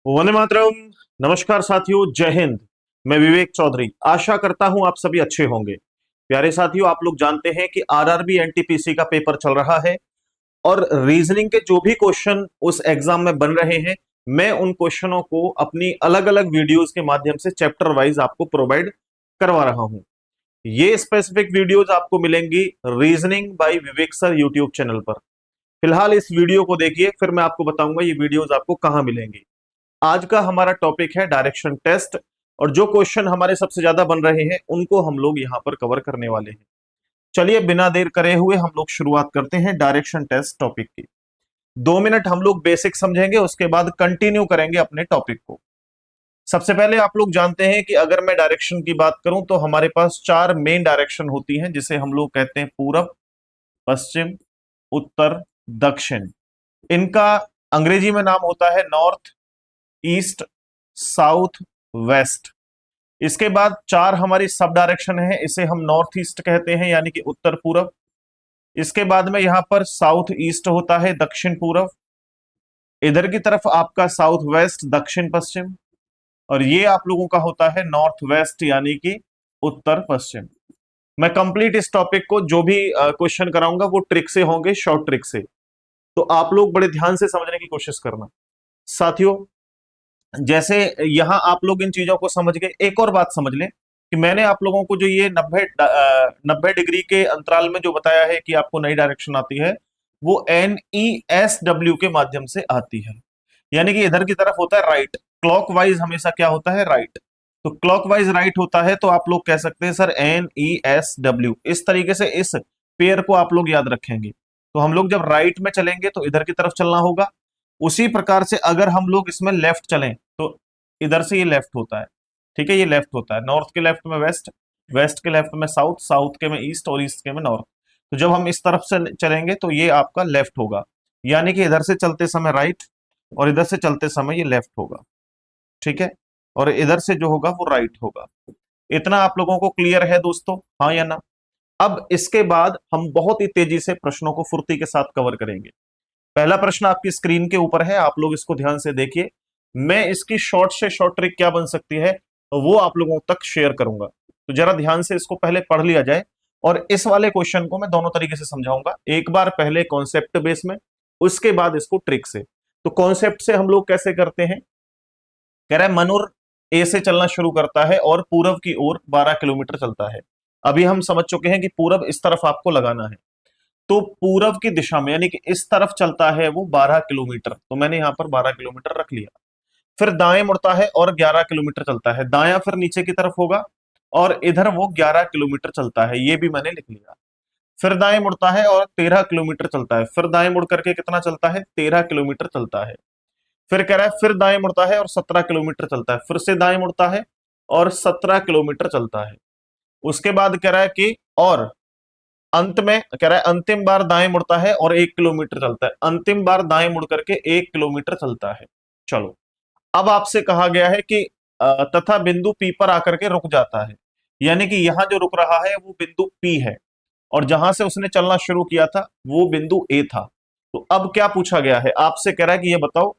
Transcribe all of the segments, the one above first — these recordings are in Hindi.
वंदे मातरम। नमस्कार साथियों, जय हिंद। मैं विवेक चौधरी आशा करता हूं आप सभी अच्छे होंगे। प्यारे साथियों, आप लोग जानते हैं कि आरआरबी एनटीपीसी का पेपर चल रहा है और रीजनिंग के जो भी क्वेश्चन उस एग्जाम में बन रहे हैं, मैं उन क्वेश्चनों को अपनी अलग अलग वीडियोस के माध्यम से चैप्टर वाइज आपको प्रोवाइड करवा रहा हूं। ये स्पेसिफिक वीडियोस आपको मिलेंगी रीजनिंग बाय विवेक सर यूट्यूब चैनल पर। फिलहाल इस वीडियो को देखिए, फिर मैं आपको बताऊंगा ये वीडियोस आपको कहां मिलेंगी। आज का हमारा टॉपिक है डायरेक्शन टेस्ट, और जो क्वेश्चन हमारे सबसे ज्यादा बन रहे हैं उनको हम लोग यहां पर कवर करने वाले हैं। चलिए बिना देर करे हुए हम लोग शुरुआत करते हैं डायरेक्शन टेस्ट टॉपिक की। 2 मिनट हम लोग बेसिक समझेंगे, उसके बाद कंटिन्यू करेंगे अपने टॉपिक को। सबसे पहले आप लोग जानते हैं कि अगर मैं डायरेक्शन की बात करूं तो हमारे पास 4 मेन डायरेक्शन होती हैं, जिसे हम लोग कहते हैं पूरब, पश्चिम, उत्तर, दक्षिण। इनका अंग्रेजी में नाम होता है नॉर्थ, ईस्ट, साउथ, वेस्ट। इसके बाद 4 हमारी सब डायरेक्शन है, इसे हम नॉर्थ ईस्ट कहते हैं, यानी कि उत्तर पूरब। इसके बाद में यहां पर साउथ ईस्ट होता है, दक्षिण पूरब। इधर की तरफ आपका साउथ वेस्ट, दक्षिण पश्चिम। और ये आप लोगों का होता है नॉर्थ वेस्ट, यानी कि उत्तर पश्चिम। मैं कंप्लीट इस टॉपिक को जो भी क्वेश्चन कराऊंगा वो ट्रिक से होंगे, शॉर्ट ट्रिक से। तो आप लोग बड़े ध्यान से समझने की कोशिश करना साथियों। जैसे यहां आप लोग इन चीजों को समझ गए, एक और बात समझ लें कि मैंने आप लोगों को जो ये 90 डिग्री के अंतराल में जो बताया है कि आपको नई डायरेक्शन आती है, वो NESW के माध्यम से आती है। यानी कि इधर की तरफ होता है राइट, क्लॉकवाइज हमेशा क्या होता है, राइट। तो क्लॉकवाइज राइट होता है, तो आप लोग कह सकते हैं सर NESW। इस तरीके से इस पेयर को आप लोग याद रखेंगे। तो हम लोग जब राइट में चलेंगे तो इधर की तरफ चलना होगा। उसी प्रकार से अगर हम लोग इसमें लेफ्ट चलें तो इधर से ये लेफ्ट होता है, ठीक है, ये लेफ्ट होता है। नॉर्थ के लेफ्ट में वेस्ट, वेस्ट के लेफ्ट में साउथ, साउथ के में ईस्ट और ईस्ट के में नॉर्थ। तो जब हम इस तरफ से चलेंगे तो ये आपका लेफ्ट होगा, यानी कि इधर से चलते समय राइट और इधर से चलते समय ये लेफ्ट होगा, ठीक है। और इधर से जो होगा वो राइट होगा। इतना आप लोगों को क्लियर है दोस्तों, हाँ या ना? अब इसके बाद हम बहुत ही तेजी से प्रश्नों को फुर्ती के साथ कवर करेंगे। पहला प्रश्न आपकी स्क्रीन के ऊपर है, आप लोग इसको ध्यान से देखिए। मैं इसकी शॉर्ट से शॉर्ट ट्रिक क्या बन सकती है वो आप लोगों तक शेयर करूंगा। तो जरा ध्यान से इसको पहले पढ़ लिया जाए, और इस वाले क्वेश्चन को मैं दोनों तरीके से समझाऊंगा। एक बार पहले कॉन्सेप्ट बेस में, उसके बाद इसको ट्रिक से। तो कॉन्सेप्ट से हम लोग कैसे करते हैं, कह रहा है मनुर ए से चलना शुरू करता है और पूरब की ओर 12 किलोमीटर चलता है। अभी हम समझ चुके हैं कि पूरब इस तरफ आपको लगाना है। तो पूरब की दिशा में यानी कि इस तरफ चलता है वो 12 किलोमीटर, तो मैंने यहां पर 12 किलोमीटर रख लिया। फिर दाएं मुड़ता है और 11 किलोमीटर चलता है, दायां फिर नीचे की तरफ होगा और इधर वो 11 किलोमीटर चलता है, ये भी मैंने लिख लिया। फिर दाएं मुड़ता है और 13 किलोमीटर चलता है, फिर दाएं मुड़ करके कितना चलता है, 13 किलोमीटर चलता है। फिर कह रहा है फिर दाएं मुड़ता है और 17 किलोमीटर चलता है, फिर से दाएं मुड़ता है और 17 किलोमीटर चलता है। उसके बाद कह रहा है कि और अंत में कह रहा है अंतिम बार दाएं मुड़ता है और 1 किलोमीटर चलता है, अंतिम बार दाएं मुड़ करके 1 किलोमीटर चलता है। चलो, अब आपसे कहा गया है कि तथा बिंदु पी पर आकर के रुक जाता है, यानी कि यहां जो रुक रहा है वो बिंदु पी है, और जहां से उसने चलना शुरू किया था वो बिंदु ए था। तो अब क्या पूछा गया है, आपसे कह रहा है कि ये बताओ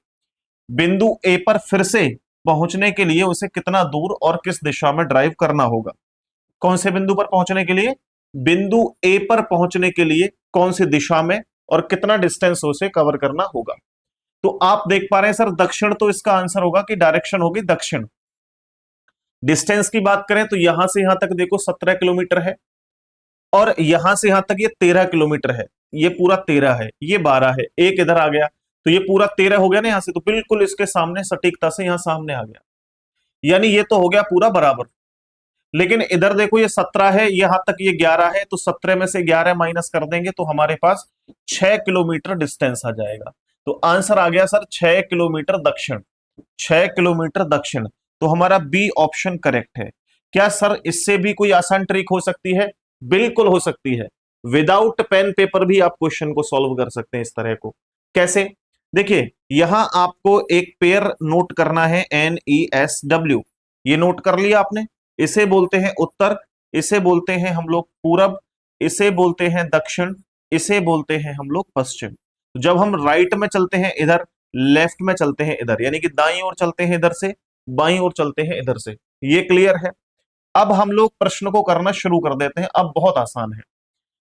बिंदु ए पर फिर से पहुंचने के लिए उसे कितना दूर और किस दिशा में ड्राइव करना होगा। कौन से बिंदु पर पहुंचने के लिए, बिंदु ए पर पहुंचने के लिए कौन सी दिशा में और कितना डिस्टेंस उसे कवर करना होगा। तो आप देख पा रहे हैं सर, दक्षिण, तो इसका आंसर होगा कि डायरेक्शन होगी दक्षिण। डिस्टेंस की बात करें तो यहां से यहां तक देखो 17 किलोमीटर है, और यहां से यहां तक ये 13 किलोमीटर है। ये पूरा 13 है, ये 12 है, एक इधर आ गया, तो ये पूरा 13 हो गया ना यहां से, तो बिल्कुल इसके सामने सटीकता से यहां सामने आ गया, यानी ये तो हो गया पूरा बराबर। लेकिन इधर देखो ये 17 है, यहां तक ये 11 है, तो 17 में से 11 माइनस कर देंगे तो हमारे पास 6 किलोमीटर डिस्टेंस आ जाएगा। तो आंसर आ गया सर 6 किलोमीटर दक्षिण, 6 किलोमीटर दक्षिण। तो हमारा बी ऑप्शन करेक्ट है। क्या सर इससे भी कोई आसान ट्रिक हो सकती है? बिल्कुल हो सकती है। विदाउट पेन पेपर भी आप क्वेश्चन को सॉल्व कर सकते हैं इस तरह को। कैसे? देखिए, यहां आपको एक पेयर नोट करना है, NESW। ये नोट कर लिया आपने। इसे बोलते हैं उत्तर, इसे बोलते हैं हम लोग पूरब, इसे बोलते हैं दक्षिण, इसे बोलते हैं हम लोग पश्चिम। जब हम राइट में चलते हैं इधर, लेफ्ट में चलते हैं इधर, यानी कि दाईं ओर चलते हैं इधर से, बाईं ओर चलते हैं इधर से। ये क्लियर है। अब हम लोग प्रश्न को करना शुरू कर देते हैं। अब बहुत आसान है।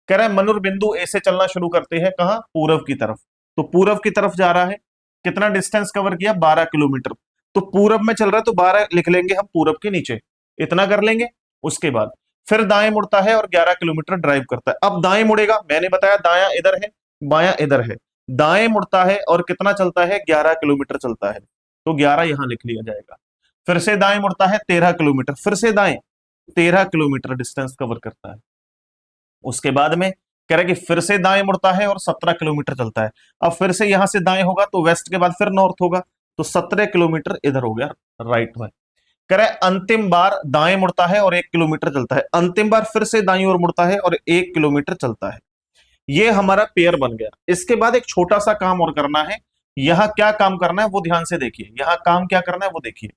कह रहा है मनुर बिंदु ए से चलना शुरू करते हैं, कहां? पूरब की तरफ। तो पूरब की तरफ जा रहा है, कितना डिस्टेंस कवर किया? 12 किलोमीटर। तो पूरब में चल रहा है तो 12 लिख लेंगे हम पूरब के नीचे, इतना कर लेंगे। उसके बाद फिर दाएं मुड़ता है और 11 किलोमीटर ड्राइव करता है। अब दाएं मुड़ेगा, मैंने बताया दायां इधर है, बायां इधर है। दाएं मुड़ता है और कितना चलता है? 11 किलोमीटर चलता है, तो 11 यहां लिख लिया जाएगा। फिर से दाएं मुड़ता है 13 किलोमीटर, फिर से दाएं 13 किलोमीटर डिस्टेंस कवर करता है। उसके बाद में कह रहा है कि फिर से दाएं मुड़ता है और 17 किलोमीटर चलता है। अब फिर से यहां से दाएं होगा तो वेस्ट के बाद फिर नॉर्थ होगा, तो 17 किलोमीटर इधर हो गया राइट में। कह रहा है अंतिम बार दाएं मुड़ता है और 1 किलोमीटर चलता है। अंतिम बार फिर से दाईं ओर मुड़ता है और 1 किलोमीटर चलता है। ये हमारा पेयर बन गया। इसके बाद एक छोटा सा काम और करना है। यहां क्या काम करना है वो ध्यान से देखिए। यहां काम क्या करना है वो देखिए।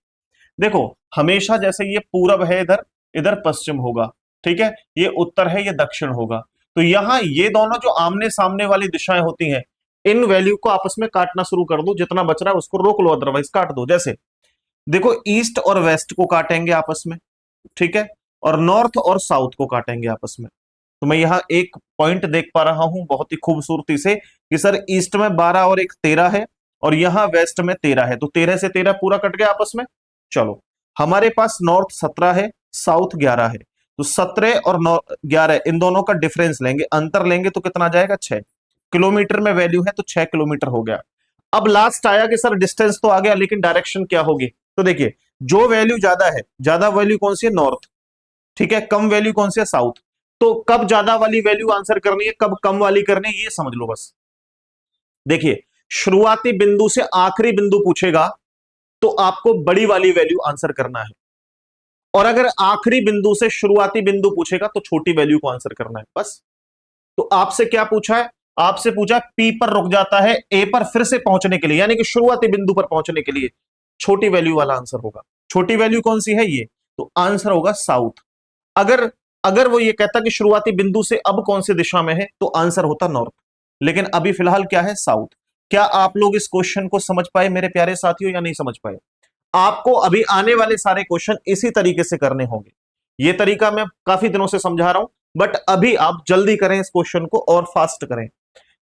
देखो, हमेशा जैसे ये पूरब है इधर, इधर पश्चिम होगा, ठीक है, ये उत्तर है, ये दक्षिण होगा। तो यहां ये दोनों जो आमने सामने वाली दिशाएं होती हैं, इन वैल्यू को आपस में काटना शुरू कर दो। जितना बच रहा है उसको रोक लो, अदरवाइज काट दो। जैसे देखो, ईस्ट और वेस्ट को काटेंगे आपस में, ठीक है, और नॉर्थ और साउथ को काटेंगे आपस में। तो मैं यहां एक पॉइंट देख पा रहा हूं बहुत ही खूबसूरती से कि सर ईस्ट में 12 और 1 13 है, और यहां वेस्ट में 13 है, तो 13 से 13 पूरा कट गया आपस में। चलो, हमारे पास नॉर्थ 17 है, साउथ 11 है, तो 17 और 11 इन दोनों का डिफरेंस लेंगे, अंतर लेंगे तो कितना जाएगा? 6 किलोमीटर में वैल्यू है, तो 6 किलोमीटर हो गया। अब लास्ट आया कि सर डिस्टेंस तो आ गया, लेकिन डायरेक्शन क्या होगी? तो देखिए, जो वैल्यू ज्यादा है, ज्यादा वैल्यू कौन सी है? नॉर्थ, ठीक है, कम वैल्यू कौन सी है? साउथ। तो कब ज्यादा वाली वैल्यू आंसर करनी है, कब कम वाली करनी है, ये समझ लो बस। देखिए, शुरुआती बिंदु से आखिरी बिंदु पूछेगा तो आपको बड़ी वाली वैल्यू आंसर करना है, और अगर आखिरी बिंदु से शुरुआती बिंदु पूछेगा तो छोटी वैल्यू को आंसर करना है, बस। तो आपसे क्या पूछा है? आपसे पूछा पी पर रुक जाता है, ए पर फिर से पहुंचने के लिए, यानी कि शुरुआती बिंदु पर पहुंचने के लिए छोटी वैल्यू वाला आंसर होगा। छोटी वैल्यू कौन सी है? ये। तो आंसर होगा साउथ। अगर अगर वो ये कहता कि शुरुआती बिंदु से अब कौन सी दिशा में है, तो आंसर होता नॉर्थ। लेकिन अभी फिलहाल क्या है? साउथ। क्या आप लोग इस क्वेश्चन को समझ पाए मेरे प्यारे साथियों, या नहीं समझ पाए? आपको अभी आने वाले सारे क्वेश्चन इसी तरीके से करने होंगे। ये तरीका मैं काफी दिनों से समझा रहा हूं, बट अभी आप जल्दी करें इस क्वेश्चन को और फास्ट करें।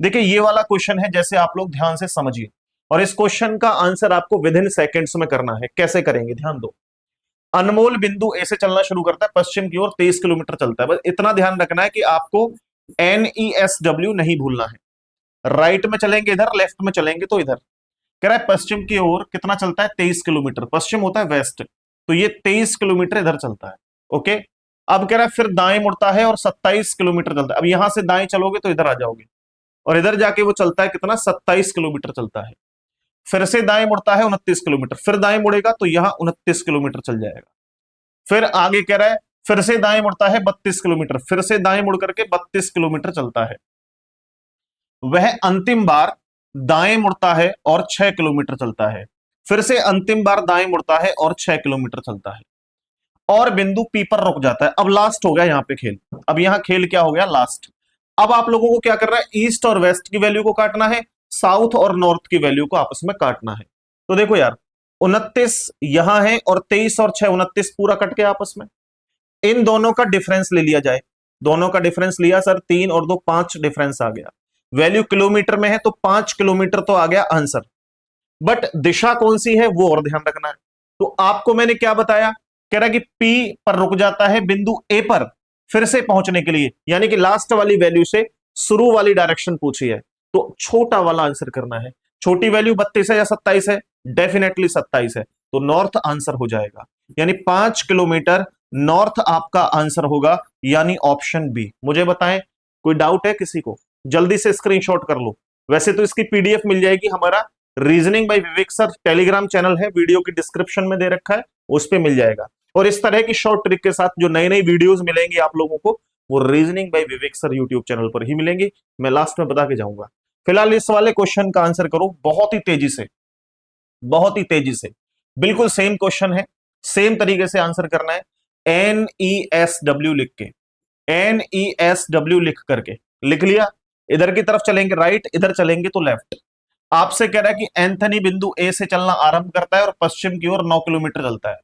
देखिए, ये वाला क्वेश्चन है, जैसे आप लोग ध्यान से समझिए, और इस क्वेश्चन का आंसर आपको विद इन सेकेंड्स में करना है। कैसे करेंगे, ध्यान दो। अनमोल बिंदु ए से चलना शुरू करता है, पश्चिम की ओर 23 किलोमीटर चलता है। बस इतना ध्यान रखना है कि आपको NESW नहीं भूलना है। राइट में चलेंगे इधर, लेफ्ट में चलेंगे तो इधर। कह रहा है पश्चिम की ओर कितना चलता है? 23 किलोमीटर। पश्चिम होता है वेस्ट, तो ये 23 किलोमीटर इधर चलता है। ओके, अब कह रहा है फिर दाएं मुड़ता है और 27 किलोमीटर चलता है। अब यहां से दाएं चलोगे तो इधर आ जाओगे, और इधर जाके वो चलता है कितना? 27 किलोमीटर चलता है। फिर से दाएं मुड़ता है 29 किलोमीटर, फिर दाएं मुड़ेगा तो यहां 29 किलोमीटर चल जाएगा। फिर आगे कह रहा है फिर से दाएं मुड़ता है 32 किलोमीटर, फिर से दाएं मुड़ करके 32 किलोमीटर चलता है। वह अंतिम बार दाएं मुड़ता है और 6 किलोमीटर चलता है। फिर से अंतिम बार दाएं मुड़ता है और 6 किलोमीटर चलता है, और बिंदु पी पर रुक जाता है। अब लास्ट हो गया यहां पे खेल। अब यहां खेल क्या हो गया? लास्ट। अब आप लोगों को क्या करना है? ईस्ट और वेस्ट की वैल्यू को काटना है, साउथ और नॉर्थ की वैल्यू को आपस में काटना है। तो देखो यार, 29 यहां है और 23 और 6 29 पूरा कट गया आपस में। इन दोनों का डिफरेंस ले लिया जाए। दोनों का डिफरेंस लिया सर, 3 और 2 5 डिफरेंस आ गया। वैल्यू किलोमीटर में है तो 5 किलोमीटर तो आ गया आंसर, बट दिशा कौन सी है वो और ध्यान रखना है। तो आपको मैंने क्या बताया? कह रहा है कि पी पर रुक जाता है बिंदु ए पर फिर से पहुंचने के लिए, यानी कि लास्ट वाली वैल्यू से शुरू वाली डायरेक्शन पूछी है, तो छोटा वाला आंसर करना है। छोटी वैल्यू 32 है या 27 है? डेफिनेटली 27 है, तो नॉर्थ आंसर हो जाएगा। यानी 5 किलोमीटर नॉर्थ आपका आंसर होगा, यानी ऑप्शन बी। मुझे बताएं, कोई डाउट है किसी को? जल्दी से स्क्रीनशॉट कर लो। वैसे तो इसकी PDF मिल जाएगी, हमारा रीजनिंग बाय विवेक सर टेलीग्राम चैनल है, वीडियो की डिस्क्रिप्शन में दे रखा है, उस पे मिल जाएगा। और इस तरह की शॉर्ट ट्रिक के साथ जो नई नई वीडियोस मिलेंगी आप लोगों को, वो रीजनिंग बाय विवेक सर यूट्यूब चैनल पर ही मिलेंगी। मैं लास्ट में बता के जाऊंगा। फिलहाल इस वाले क्वेश्चन का आंसर करो बहुत ही तेजी से, बहुत ही तेजी से। बिल्कुल सेम क्वेश्चन है, सेम तरीके से आंसर करना है। NESW लिख के, NESW लिख करके लिख लिया। इधर की तरफ चलेंगे राइट, इधर चलेंगे तो लेफ्ट। आपसे कह रहा है कि एंथनी बिंदु ए से चलना आरंभ करता है और पश्चिम की ओर 9 किलोमीटर चलता है।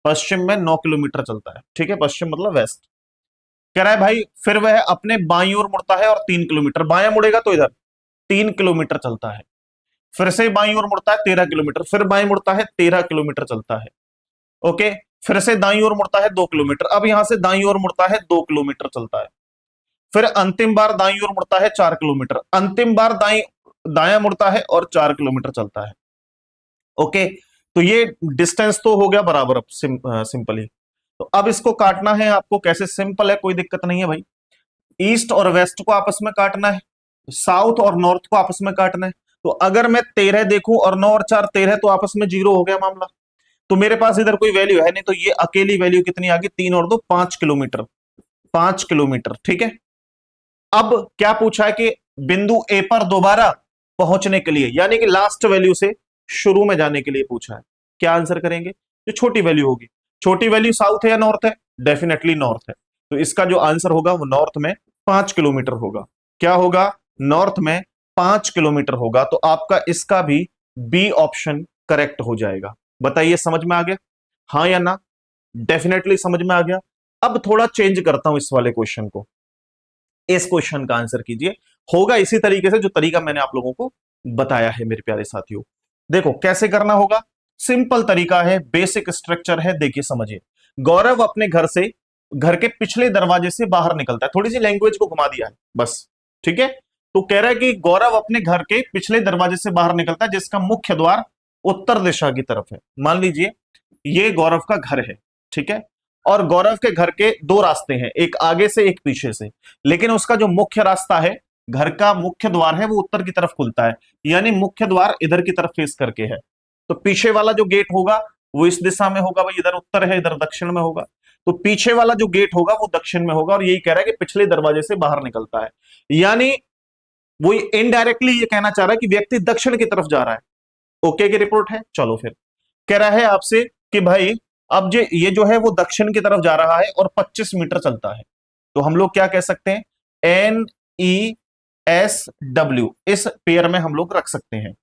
पश्चिम में 9 किलोमीटर चलता है, ठीक है, पश्चिम मतलब वेस्ट। कह रहा है भाई फिर वह अपने बाईं ओर मुड़ता है और 3 किलोमीटर, बायां मुड़ेगा तो इधर 3 किलोमीटर चलता है। फिर से बाईं ओर मुड़ता है 13 किलोमीटर, फिर बाईं मुड़ता है 13 किलोमीटर चलता है। ओके, फिर से दाईं ओर मुड़ता है 2 किलोमीटर, अब यहां से दाईं ओर मुड़ता है 2 किलोमीटर चलता है। फिर अंतिम बार दाईं ओर मुड़ता है 4 किलोमीटर, अंतिम बार दायां मुड़ता है और 4 किलोमीटर चलता है। ओके, तो ये डिस्टेंस तो हो गया बराबर। अब सिंपली तो अब इसको काटना है आपको, कैसे? सिंपल है, कोई दिक्कत नहीं है भाई। ईस्ट और वेस्ट को आपस में काटना है, साउथ और नॉर्थ को आपस में काटना है। तो अगर मैं 13 देखूं और 9 और 4 13, तो आपस में 0 हो गया मामला। तो मेरे पास इधर कोई वैल्यू है नहीं, तो ये अकेली वैल्यू कितनी आ गई? 3 और 2 5 किलोमीटर, 5 किलोमीटर, ठीक है। अब क्या पूछा है कि बिंदु ए पर दोबारा पहुंचने के लिए, यानी कि लास्ट वैल्यू से शुरू में जाने के लिए पूछा है। क्या आंसर करेंगे? जो छोटी वैल्यू होगी। छोटी वैल्यू साउथ है या नॉर्थ है? डेफिनेटली नॉर्थ है। तो इसका जो आंसर होगा वो नॉर्थ में 5 किलोमीटर होगा। क्या होगा? नॉर्थ में 5 किलोमीटर होगा। तो आपका इसका भी बी ऑप्शन करेक्ट हो जाएगा। बताइए, समझ में आ गया? हाँ या ना? डेफिनेटली समझ में आ गया। अब थोड़ा चेंज करता हूं इस वाले क्वेश्चन को। इस क्वेश्चन का आंसर कीजिए, होगा इसी तरीके से जो तरीका मैंने आप लोगों को बताया है मेरे प्यारे साथियों। देखो कैसे करना होगा, सिंपल तरीका है, बेसिक स्ट्रक्चर है, देखिए समझिए। गौरव अपने घर के पिछले दरवाजे से बाहर निकलता है, थोड़ी सी लैंग्वेज को घुमा दिया है बस, ठीक है। तो कह रहा है कि गौरव अपने घर के पिछले दरवाजे से बाहर निकलता है जिसका मुख्य द्वार उत्तर दिशा की तरफ है। मान लीजिए ये गौरव का घर है, ठीक है, और गौरव के घर के दो रास्ते हैं, एक आगे से एक पीछे से, लेकिन उसका जो मुख्य रास्ता है, घर का मुख्य द्वार है, वो उत्तर की तरफ खुलता है, यानी मुख्य द्वार इधर की तरफ फेस करके है। तो पीछे वाला जो गेट होगा वो इस दिशा में होगा, भाई इधर उत्तर है इधर दक्षिण में होगा। तो पीछे वाला जो गेट होगा वो दक्षिण में होगा, और यही कह रहा है कि पिछले दरवाजे से बाहर निकलता है, यानी वो इनडायरेक्टली ये कहना चाह रहा है कि व्यक्ति दक्षिण की तरफ जा रहा है। ओके की रिपोर्ट है। चलो फिर कह रहा है आपसे कि भाई अब ये जो है वो दक्षिण की तरफ जा रहा है और 25 मीटर चलता है। तो हम लोग क्या कह सकते हैं? NESW, इस पेयर में हम लोग रख सकते हैं।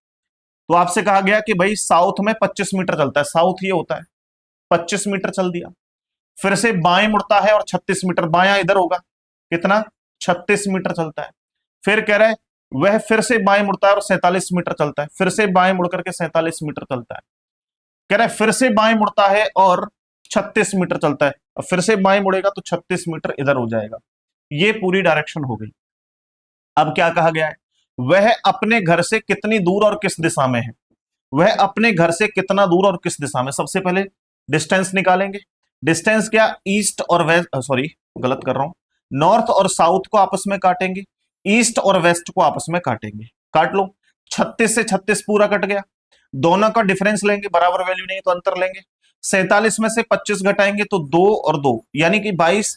तो आपसे कहा गया कि भाई साउथ में 25 मीटर चलता है, साउथ ये होता है, 25 मीटर चल दिया। फिर से बाएं मुड़ता है और 36 मीटर, बायां इधर होगा, कितना? 36 मीटर चलता है। फिर कह रहा है वह फिर से बाएं मुड़ता है और 47 मीटर चलता है, फिर से बाएं मुड़ करके 47 मीटर चलता है। कह रहा है फिर से बाएं मुड़ता है और 36 मीटर चलता है, और फिर से बाएं मुड़ेगा तो 36 मीटर इधर हो जाएगा। ये पूरी डायरेक्शन हो गई। अब क्या कहा गया है? वह अपने घर से कितनी दूर और किस दिशा में है? वह अपने घर से कितना दूर और किस दिशा में? सबसे पहले डिस्टेंस निकालेंगे। डिस्टेंस क्या? ईस्ट और वेस्ट, सॉरी गलत कर रहा हूं, नॉर्थ और साउथ को आपस में काटेंगे, ईस्ट और वेस्ट को आपस में काटेंगे। काट लो, 36 से 36 पूरा कट गया। दोनों का डिफरेंस लेंगे, बराबर वैल्यू नहीं तो अंतर लेंगे। 47 में से 25 घटाएंगे तो 2 और 2 यानी कि 22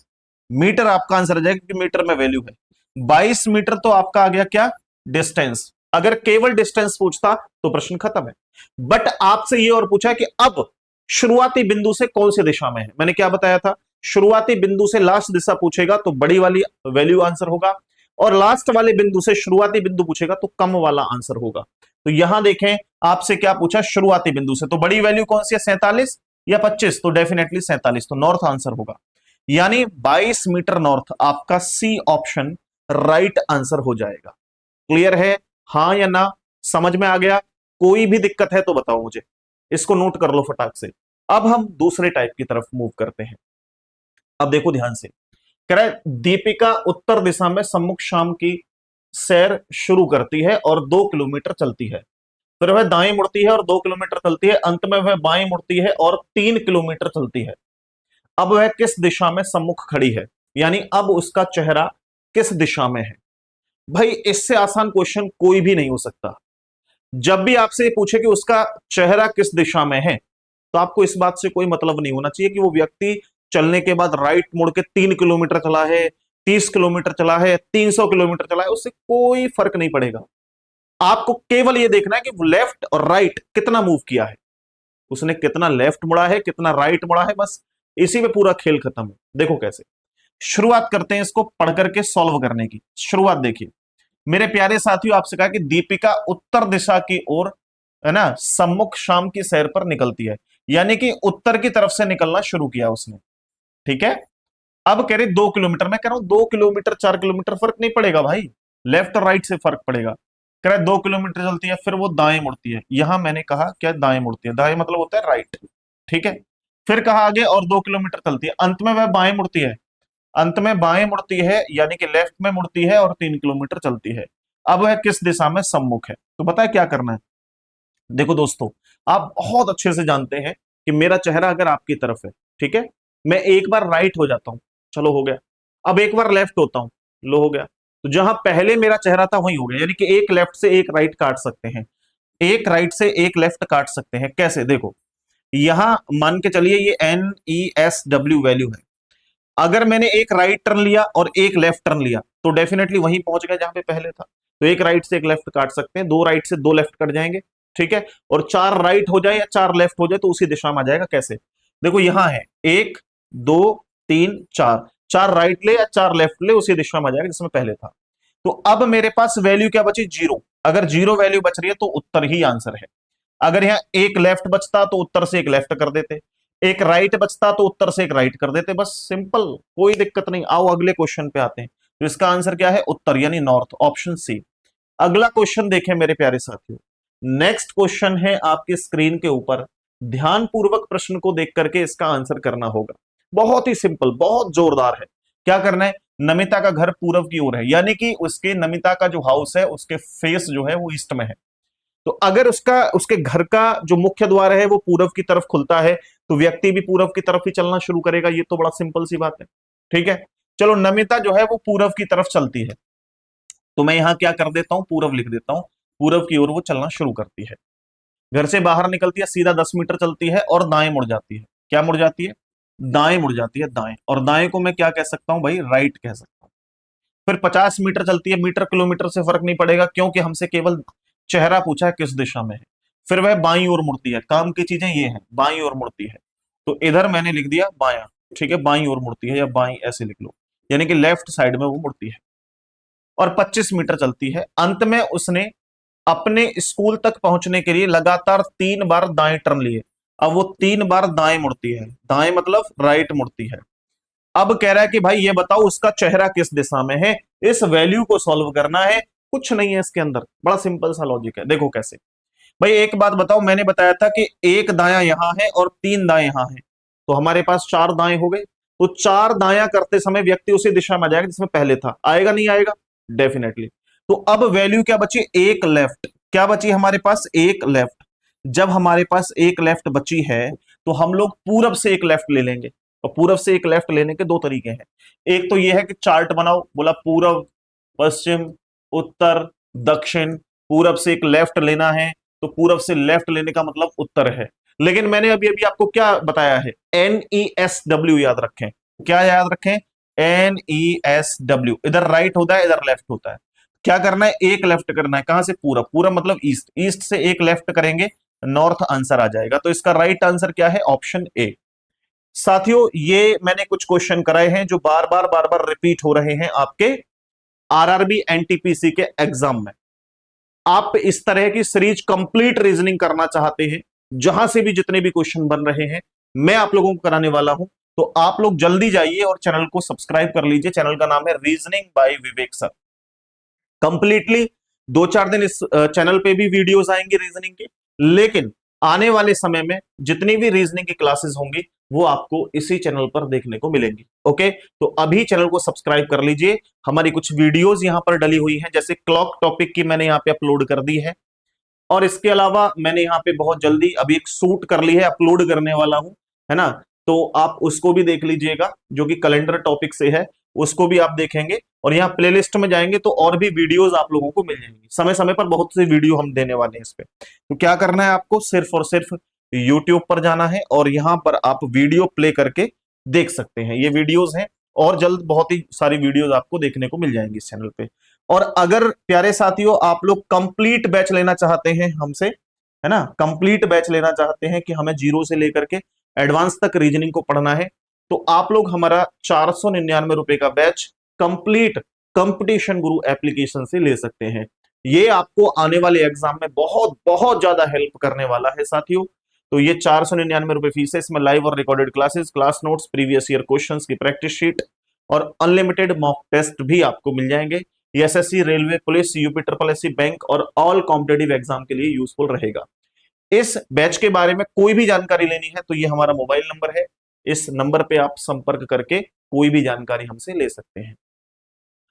मीटर आपका आंसर आ जाएगा, क्योंकि मीटर में वैल्यू है 22 मीटर। तो आपका आ गया क्या? डिस्टेंस। अगर केवल डिस्टेंस पूछता तो प्रश्न खत्म है, बट आपसे ये और पूछा है कि अब शुरुआती बिंदु से कौन सी दिशा में है। मैंने क्या बताया था? शुरुआती बिंदु से लास्ट दिशा पूछेगा तो बड़ी वाली वैल्यू आंसर होगा, और लास्ट वाले बिंदु से शुरुआती बिंदु पूछेगा तो कम वाला आंसर होगा। तो यहां देखें आपसे क्या पूछा? शुरुआती बिंदु से, तो बड़ी वैल्यू कौन सी है? 47 या 25? तो डेफिनेटली 47, तो नॉर्थ आंसर होगा, यानी 22 मीटर नॉर्थ। आपका सी ऑप्शन राइट आंसर हो जाएगा। क्लियर है? हाँ या ना? समझ में आ गया? कोई भी दिक्कत है तो बताओ मुझे, इसको नोट कर लो फटाक से। अब हम दूसरे टाइप की तरफ मूव करते हैं। अब देखो ध्यान से, कह रहा है दीपिका उत्तर दिशा में सम्मुख शाम की सैर शुरू करती है और 2 किलोमीटर चलती है। फिर वह दाएं मुड़ती है और 2 किलोमीटर चलती है, अंत में वह बाएं मुड़ती है और 3 किलोमीटर चलती है। अब वह किस दिशा में सम्मुख खड़ी है, यानी अब उसका चेहरा किस दिशा में है? भाई इससे आसान क्वेश्चन कोई भी नहीं हो सकता। जब भी आपसे पूछे कि उसका चेहरा किस दिशा में है, तो आपको इस बात से कोई मतलब नहीं होना चाहिए कि वो व्यक्ति चलने के बाद राइट मुड़ के 3 किलोमीटर चला है, 30 किलोमीटर चला है, 300 किलोमीटर चला है, उससे कोई फर्क नहीं पड़ेगा। आपको केवल ये देखना है कि लेफ्ट और राइट कितना मूव किया है, उसने कितना लेफ्ट मुड़ा है, कितना राइट मुड़ा है, बस इसी में पूरा खेल खत्म है। देखो कैसे शुरुआत करते हैं इसको पढ़ करके सॉल्व करने की। शुरुआत देखिए, मेरे प्यारे साथियों, आपसे कहा कि दीपिका उत्तर दिशा की ओर, है ना, सम्मुख शाम की सैर पर निकलती है, यानी कि उत्तर की तरफ से निकलना शुरू किया उसने। ठीक है। अब कह रहे 2 किलोमीटर, मैं कह रहा हूं 2 किलोमीटर 4 किलोमीटर फर्क नहीं पड़ेगा भाई, लेफ्ट और राइट से फर्क पड़ेगा। कह रहा है 2 किलोमीटर चलती है, फिर वो दाएं मुड़ती है। यहां मैंने कहा क्या, दाएं मुड़ती है, दाएं मतलब होता है राइट। ठीक है। फिर कहा आगे और 2 किलोमीटर चलती है, अंत में वह बाएं मुड़ती है, अंत में बाएं मुड़ती है, यानी कि लेफ्ट में मुड़ती है और 3 किलोमीटर चलती है। अब वह किस दिशा में सम्मुख है, तो बताए क्या करना है। देखो दोस्तों, आप बहुत अच्छे से जानते हैं कि मेरा चेहरा अगर आपकी तरफ है, ठीक है, मैं एक बार राइट हो जाता हूं, चलो हो गया, अब एक बार लेफ्ट होता हूं, लो हो गया। तो जहां पहले मेरा चेहरा था वही हो गया, यानी कि एक लेफ्ट से एक राइट काट सकते हैं, एक राइट से एक लेफ्ट काट सकते हैं। कैसे, देखो, यहां मान के चलिए ये NESW वैल्यू है, अगर मैंने एक राइट टर्न लिया और एक लेफ्ट टर्न लिया तो डेफिनेटली वहीं पहुंच गया जहां पे पहले था। तो एक राइट से एक लेफ्ट काट सकते हैं, दो राइट से दो लेफ्ट कट जाएंगे। ठीक है। और चार राइट हो जाए या चार लेफ्ट हो जाए तो उसी दिशा में आ जाएगा। कैसे, देखो यहां है 1 2 3 4, चार राइट ले या चार लेफ्ट ले उसी दिशा में आ जाएगा जिसमें पहले था। तो अब मेरे पास वैल्यू क्या बची, 0। अगर 0 वैल्यू बच रही है तो उत्तर ही आंसर है। अगर यहाँ एक लेफ्ट बचता तो उत्तर से एक लेफ्ट कर देते, एक राइट बचता तो उत्तर से एक राइट कर देते, बस सिंपल, कोई दिक्कत नहीं। आओ अगले क्वेश्चन पे आते हैं। तो इसका आंसर क्या है, उत्तर यानी नॉर्थ, ऑप्शन सी। अगला क्वेश्चन देखें मेरे प्यारे साथियों। नेक्स्ट क्वेश्चन है आपकी स्क्रीन के ऊपर, ध्यानपूर्वक प्रश्न को देख करके इसका आंसर करना होगा। बहुत ही सिंपल, बहुत जोरदार है। क्या करना है, नमिता का घर पूरब की ओर है, यानी कि उसके नमिता का जो हाउस है उसके फेस जो है वो ईस्ट में है। तो अगर उसका, उसके घर का जो मुख्य द्वार है वो पूरब की तरफ खुलता है तो व्यक्ति भी पूरब की तरफ ही चलना शुरू करेगा। ये तो बड़ा सिंपल सी बात है। ठीक है। चलो, नमिता जो है वो पूरब की तरफ चलती है, तो मैं यहां क्या कर देता हूं, पूरब लिख देता हूं। पूरब की ओर वो चलना शुरू करती है, घर से बाहर निकलती है, सीधा 10 मीटर चलती है और दाएं मुड़ जाती है। क्या मुड़ जाती है, दाएं मुड़ जाती है, दाएं। और दाएं को मैं क्या कह सकता हूं भाई, राइट कह सकता हूं। फिर 50 मीटर चलती है, मीटर किलोमीटर से फर्क नहीं पड़ेगा क्योंकि हमसे केवल चेहरा पूछा है किस दिशा में है। फिर वह बाईं ओर मुड़ती है, काम की चीजें ये हैं, बाईं ओर मुड़ती है। तो इधर मैंने लिख दिया बायां। ठीक है, बाईं ओर मुड़ती है या बाईं ऐसे लिख लो, यानी कि लेफ्ट साइड में वो मुड़ती है। और 25 मीटर चलती है, अंत में उसने अपने स्कूल तक पहुंचने के लिए लगातार 3 बार दाएं टर्न लिए। अब वो 3 बार दाएं मुड़ती है, दाएं मतलब राइट मुड़ती है। अब कह रहा है कि भाई ये बताओ उसका चेहरा किस दिशा में है, इस वैल्यू को सॉल्व करना है। कुछ नहीं है इसके अंदर, बड़ा सिंपल सा लॉजिक है। देखो कैसे, भाई एक बात बताओ, मैंने बताया था कि एक दाया यहां है और 3 दाएं यहां है, तो हमारे पास 4 दाएं हो गए। तो 4 दाया करते समय व्यक्ति उसी दिशा में आ जाएगा जिसमें पहले था, आएगा नहीं आएगा, डेफिनेटली। तो अब वैल्यू क्या बची, एक लेफ्ट। क्या बची हमारे पास, एक लेफ्ट। जब हमारे पास एक लेफ्ट बची है तो हम लोग पूरब से एक लेफ्ट ले लेंगे। और पूरब से एक लेफ्ट लेने के दो तरीके हैं। एक तो यह है कि चार्ट बनाओ, बोला पूरब, पश्चिम, उत्तर, दक्षिण, पूरब से एक लेफ्ट लेना है तो पूरब से लेफ्ट लेने का मतलब उत्तर है। लेकिन मैंने अभी अभी आपको क्या बताया है, NESW याद रखें। क्या याद रखें, NESW, इधर राइट होता है इधर लेफ्ट होता है। क्या करना है, एक लेफ्ट करना है, कहां से, पूरब, पूरब मतलब ईस्ट, ईस्ट से एक लेफ्ट करेंगे, नॉर्थ आंसर आ जाएगा। तो इसका राइट आंसर क्या है, ऑप्शन ए। साथियों, ये मैंने कुछ क्वेश्चन कराए हैं जो बार बार रिपीट हो रहे हैं आपके RRB NTPC के एग्जाम में। आप इस तरह की सीरीज कंप्लीट रीजनिंग करना चाहते हैं, जहां से भी जितने भी क्वेश्चन बन रहे हैं मैं आप लोगों को कराने वाला हूं। तो आप लोग जल्दी जाइए और चैनल को सब्सक्राइब कर लीजिए। चैनल का नाम है रीजनिंग बाय विवेक सर। कंप्लीटली 2-4 दिन इस चैनल पे भी वीडियोस आएंगे रीजनिंग के, लेकिन आने वाले समय में जितनी भी रीजनिंग की क्लासेस होंगी वो आपको इसी चैनल पर देखने को मिलेंगी। ओके, तो अभी चैनल को सब्सक्राइब कर लीजिए। हमारी कुछ वीडियोस यहां पर डली हुई हैं, जैसे क्लॉक टॉपिक की मैंने यहां पे अपलोड कर दी है, और इसके अलावा मैंने यहाँ पे बहुत जल्दी अभी एक शूट कर ली है, अपलोड करने वाला हूं, है ना। तो आप उसको भी देख लीजिएगा, जो कि कैलेंडर टॉपिक से है, उसको भी आप देखेंगे। और यहाँ प्लेलिस्ट में जाएंगे तो और भी वीडियोस आप लोगों को मिल जाएंगी, समय समय पर बहुत सी वीडियो हम देने वाले हैं इस पे। तो क्या करना है आपको, सिर्फ और सिर्फ यूट्यूब पर जाना है और यहाँ पर आप वीडियो प्ले करके देख सकते हैं। ये वीडियोज हैं और जल्द बहुत ही सारी वीडियोज आपको देखने को मिल जाएंगी इस चैनल पे। और अगर प्यारे साथियों आप लोग कंप्लीट बैच लेना चाहते हैं हमसे, है ना, कंप्लीट बैच लेना चाहते हैं कि हमें जीरो से लेकर के एडवांस तक रीजनिंग को पढ़ना है, तो आप लोग हमारा 499 रुपए का बैच कंप्लीट कंपटीशन गुरु एप्लीकेशन से ले सकते हैं। ये आपको आने वाले एग्जाम में बहुत बहुत ज्यादा हेल्प करने वाला है साथियों। तो ये 499 रुपए फीस है। इसमें लाइव और recorded classes, class notes, previous year questions की प्रैक्टिस शीट और अनलिमिटेड मॉक टेस्ट भी आपको मिल जाएंगे। ये SSC, railway, police, UP triple SC, bank और ऑल कॉम्पिटेटिव एग्जाम के लिए यूजफुल रहेगा। इस बैच के बारे में कोई भी जानकारी लेनी है तो ये हमारा मोबाइल नंबर है। इस नंबर पे आप संपर्क करके कोई भी जानकारी हमसे ले सकते हैं।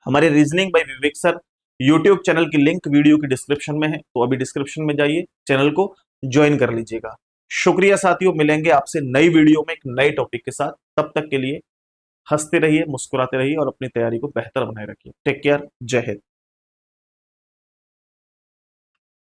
हमारे रीजनिंग बाय विवेक सर यूट्यूब चैनल की लिंक वीडियो की डिस्क्रिप्शन में है, तो अभी डिस्क्रिप्शन में जाइए, चैनल को ज्वाइन कर लीजिएगा। शुक्रिया साथियों, मिलेंगे आपसे नई वीडियो में एक नए टॉपिक के साथ। तब तक के लिए हंसते रहिए, मुस्कुराते रहिए और अपनी तैयारी को बेहतर बनाए रखिए। टेक केयर, जय हिंद।